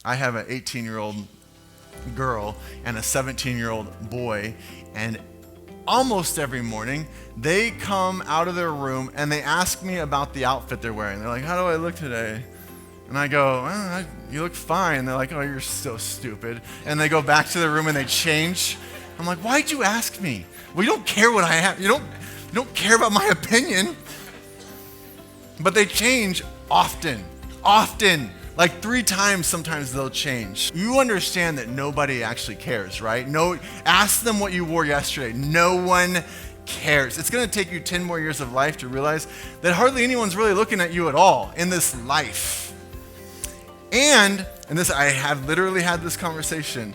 I have an 18-year-old girl and a 17-year-old boy, and almost every morning they come out of their room and they ask me about the outfit they're wearing. They're like, "How do I look today?" And I go, "You look fine." They're like, "Oh, you're so stupid." And they go back to their room and they change. I'm like, "Why'd you ask me?" "Well, you don't care what I have. You don't care about my opinion." But they change often. Like 3 times sometimes they'll change. You understand that nobody actually cares, right? No, ask them what you wore yesterday. No one cares. It's gonna take you 10 more years of life to realize that hardly anyone's really looking at you at all in this life. And this, I have literally had this conversation.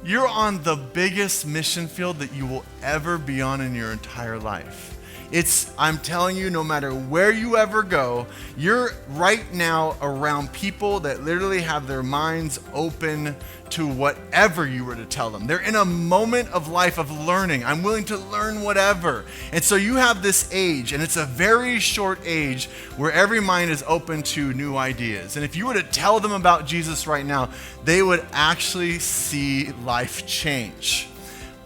You're on the biggest mission field that you will ever be on in your entire life. I'm telling you, no matter where you ever go, you're right now around people that literally have their minds open to whatever you were to tell them. They're in a moment of life of learning. I'm willing to learn whatever. And so you have this age, and it's a very short age where every mind is open to new ideas. And if you were to tell them about Jesus right now, they would actually see life change.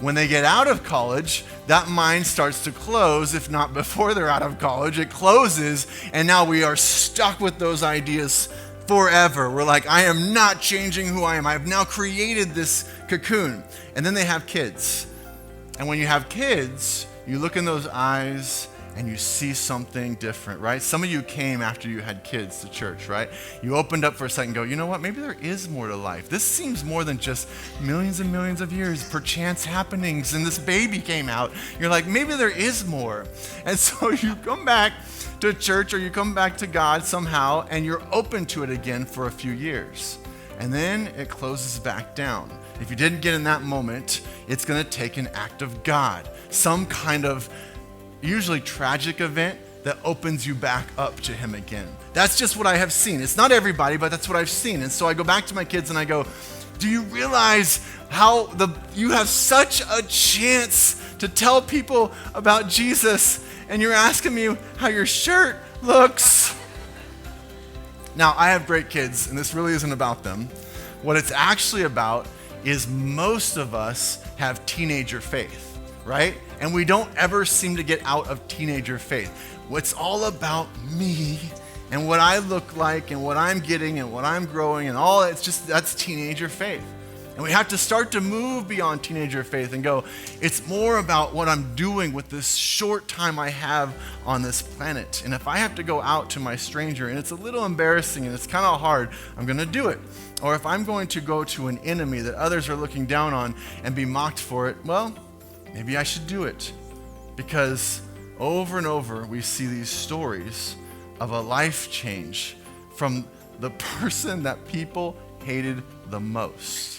When they get out of college, that mind starts to close. If not before they're out of college, it closes, and now we are stuck with those ideas forever. We're like, I am not changing who I am. I've now created this cocoon. And then they have kids. And when you have kids, you look in those eyes and you see something different, right? Some of you came after you had kids to church, right? You opened up for a second and go, you know what? Maybe there is more to life. This seems more than just millions and millions of years, perchance happenings, and this baby came out. You're like, maybe there is more. And so you come back to church or you come back to God somehow, and you're open to it again for a few years. And then it closes back down. If you didn't get in that moment, it's gonna take an act of God, some kind of usually tragic event that opens you back up to him again. That's just what I have seen. It's not everybody, but that's what I've seen. And so I go back to my kids and I go, do you realize how you have such a chance to tell people about Jesus, and you're asking me how your shirt looks? Now, I have great kids, and this really isn't about them. What it's actually about is most of us have teenager faith, right? And we don't ever seem to get out of teenager faith. It's all about me and what I look like and what I'm getting and what I'm growing and all. That's teenager faith. And we have to start to move beyond teenager faith and go, it's more about what I'm doing with this short time I have on this planet. And if I have to go out to my stranger and it's a little embarrassing and it's kind of hard, I'm gonna do it. Or if I'm going to go to an enemy that others are looking down on and be mocked for it, well, maybe I should do it. Because over and over, we see these stories of a life change from the person that people hated the most.